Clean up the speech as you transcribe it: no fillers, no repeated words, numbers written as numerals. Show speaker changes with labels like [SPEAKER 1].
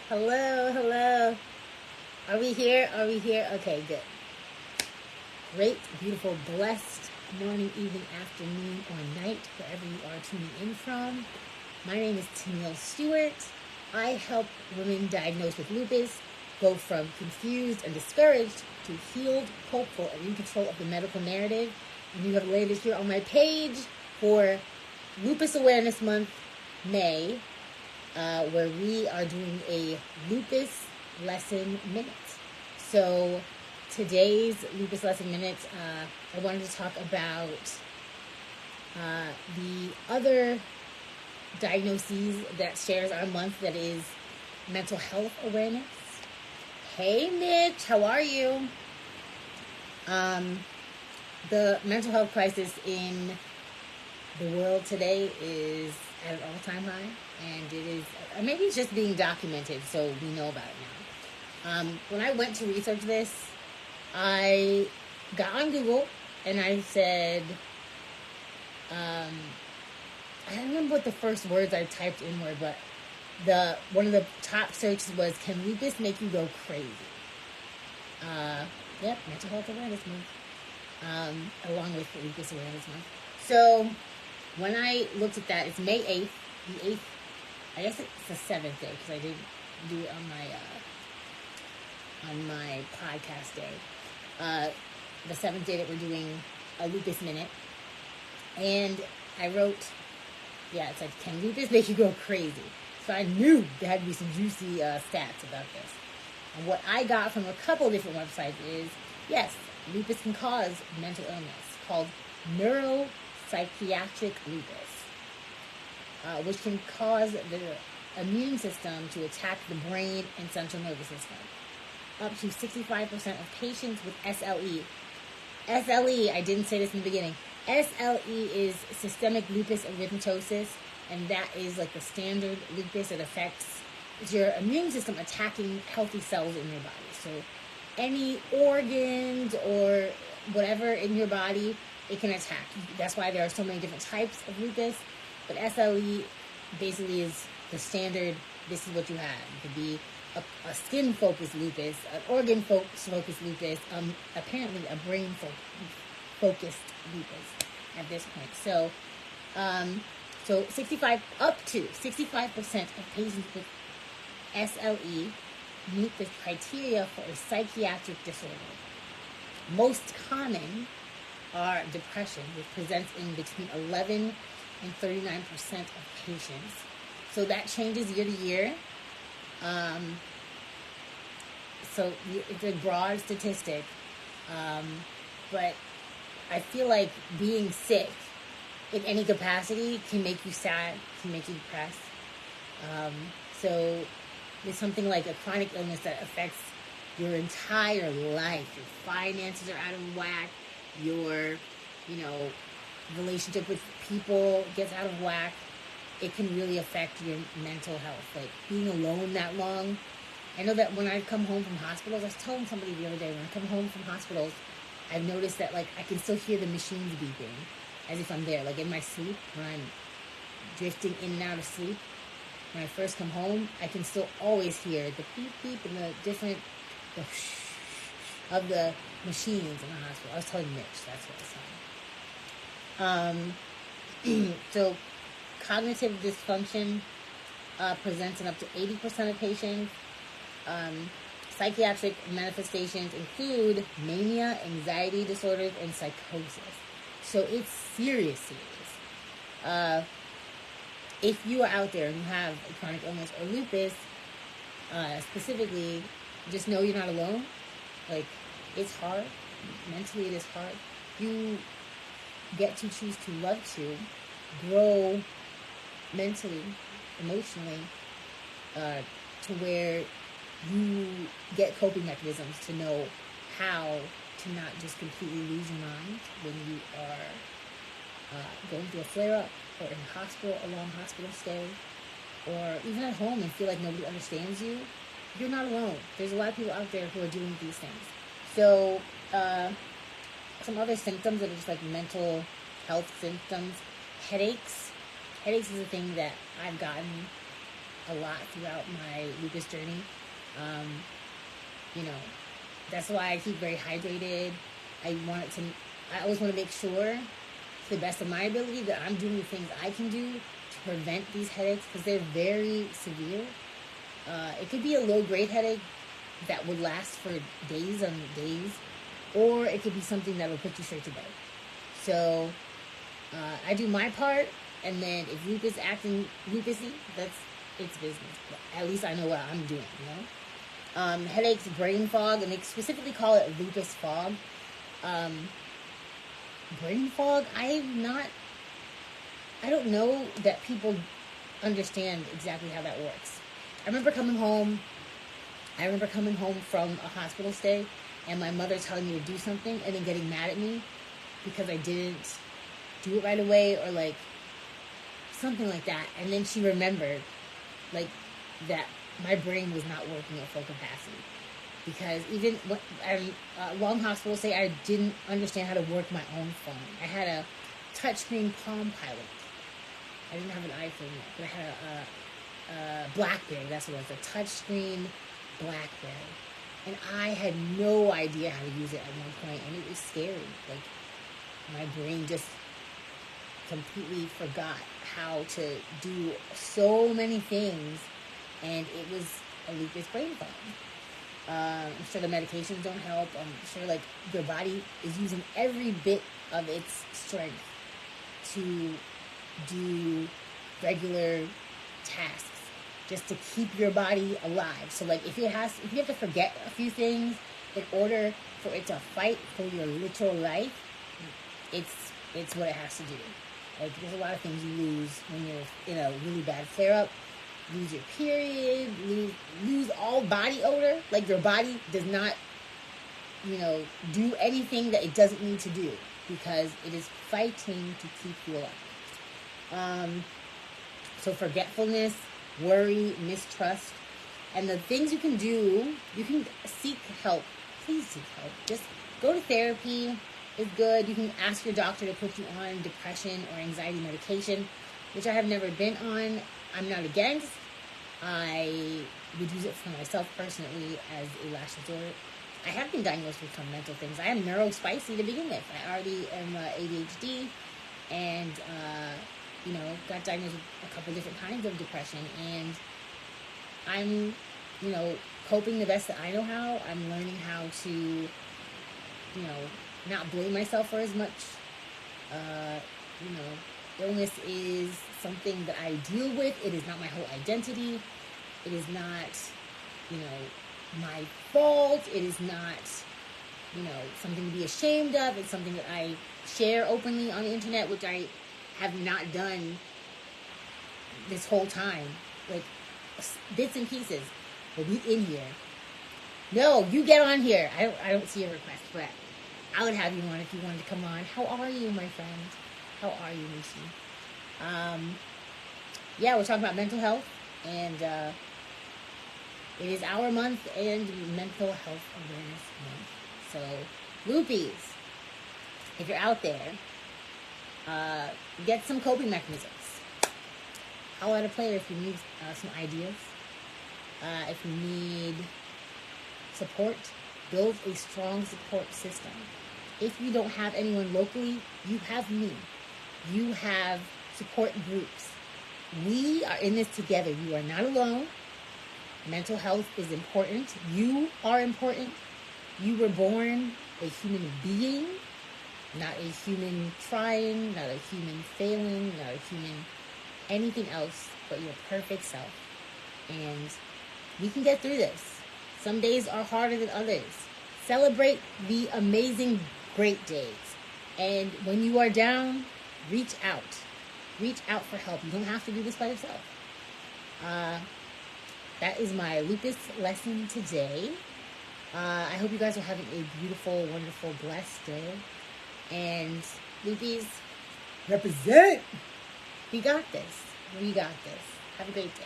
[SPEAKER 1] Hello, hello. Are we here? Are we here? Okay, good. Great, beautiful, blessed morning, evening, afternoon, or night, wherever you are tuning in from. My name is Tennille Stewart. I help women diagnosed with lupus go from confused and discouraged to healed, hopeful, and in control of the medical narrative. And you have landed here on my page for Lupus Awareness Month, May, where we are doing a lupus lesson minute. So today's lupus lesson minute, I wanted to talk about the other diagnoses that shares our month, that is mental health awareness. Hey Mitch, how are you? The mental health crisis in the world today is at an all-time high, and it is, maybe it's just being documented, so we know about it now. When I went to research this, I got on Google and I said, I don't remember what the first words I typed in were, but one of the top searches was, "Can lupus make you go crazy?" Yep, Mental Health Awareness Month, along with Lupus Awareness Month. So when I looked at that, it's May 8th, the 8th, I guess it's the 7th day, because I didn't do it on my podcast day. The 7th day that we're doing a lupus minute. And I wrote, it said, "Can lupus make you go crazy?" So I knew there had to be some juicy stats about this. And what I got from a couple different websites is, yes, lupus can cause mental illness called Neuropsychiatric Lupus, which can cause the immune system to attack the brain and central nervous system. Up to 65% of patients with SLE. SLE, I didn't say this in the beginning. SLE is systemic lupus erythematosus, and that is like the standard lupus. It affects your immune system attacking healthy cells in your body. So any organs or whatever in your body, it can attack. That's why there are so many different types of lupus. But SLE basically is the standard. This is what you have. It could be a skin-focused lupus, an organ-focused lupus, apparently a brain-focused lupus at this point. So, up to 65% of patients with SLE meet the criteria for a psychiatric disorder. Most common are depression, which presents in between 11 and 39% of patients. So that changes year to year. So it's a broad statistic, but I feel like being sick in any capacity can make you sad, can make you depressed. So there's something like a chronic illness that affects your entire life. Your finances are out of whack. Your, relationship with people gets out of whack. It can really affect your mental health. Like being alone that long. I know that when I come home from hospitals, I was telling somebody the other day, when I come home from hospitals, I've noticed that I can still hear the machines beeping as if I'm there. Like in my sleep, when I'm drifting in and out of sleep, when I first come home, I can still always hear the beep beep and the shh of the machines in the hospital. I was telling Mitch, that's what I was saying. So cognitive dysfunction presents in up to 80% of patients. Psychiatric manifestations include mania, anxiety disorders, and psychosis. So it's serious. If you are out there and you have a chronic illness or lupus, specifically, just know you're not alone. Like, it's hard. Mentally, it is hard. You get to choose to love to grow mentally, emotionally, to where you get coping mechanisms to know how to not just completely lose your mind when you are going through a flare-up, or in the hospital, a long hospital stay, or even at home and feel like nobody understands you. You're not alone. There's a lot of people out there who are dealing with these things. So some other symptoms that are just like mental health symptoms. Headaches. Headaches is a thing that I've gotten a lot throughout my lupus journey. You know, that's why I keep very hydrated. I always want to make sure, to the best of my ability, that I'm doing the things I can do to prevent these headaches, because they're very severe. It could be a low-grade headache that would last for days on days, or it could be something that will put you straight to bed. So I do my part, and then if lupus acting lupusy, that's its business. But at least I know what I'm doing, you know? Headaches, brain fog, and they specifically call it lupus fog. Brain fog, I don't know that people understand exactly how that works. I remember coming home from a hospital stay, and my mother telling me to do something and then getting mad at me because I didn't do it right away, or like something like that. And then she remembered like that my brain was not working at full capacity, because even long hospital stay, I didn't understand how to work my own phone. I had a touchscreen Palm Pilot. I didn't have an iPhone yet, but I had a BlackBerry. That's what it was, a touchscreen BlackBerry. And I had no idea how to use it at one point, and it was scary. Like, my brain just completely forgot how to do so many things, and it was a lupus brain fog. I'm sure the medications don't help. I'm sure like your body is using every bit of its strength to do regular tasks just to keep your body alive. So like if you have to forget a few things in order for it to fight for your literal life, it's what it has to do. Like there's a lot of things you lose when you're in a really bad flare-up. Lose your period, lose all body odor. Like your body does not, do anything that it doesn't need to do because it is fighting to keep you alive. So forgetfulness, worry, mistrust, and the things you can do, you can seek help. Please seek help. Just go to therapy. It's good. You can ask your doctor to put you on depression or anxiety medication, which I have never been on. I'm not against. I would use it for myself personally as a last resort. I have been diagnosed with some mental things. I am neurospicy to begin with. I already am ADHD, and got diagnosed with a couple different kinds of depression. And I'm, coping the best that I know how. I'm learning how to, not blame myself for as much. Illness is something that I deal with. It is not my whole identity. It is not, my fault. It is not, something to be ashamed of. It's something that I share openly on the internet, which I have not done this whole time. Like, bits and pieces. But we in here. No, you get on here. I don't see a request, but I would have you on if you wanted to come on. How are you, my friend? How are you, Nishi? We're talking about mental health, and it is our month and Mental Health Awareness Month. So, Loopies, if you're out there, get some coping mechanisms. Holler at a player if you need some ideas. If you need support, build a strong support system. If you don't have anyone locally, you have me. You have support groups. We are in this together. You are not alone. Mental health is important. You are important. You were born a human being, not a human trying, not a human failing, not a human anything else but your perfect self. And we can get through this. Some days are harder than others. Celebrate the amazing, great days. And when you are down, reach out. Reach out for help. You don't have to do this by yourself. That is my lupus lesson today. I hope you guys are having a beautiful, wonderful, blessed day. And Lupies, represent. We got this. We got this. Have a great day.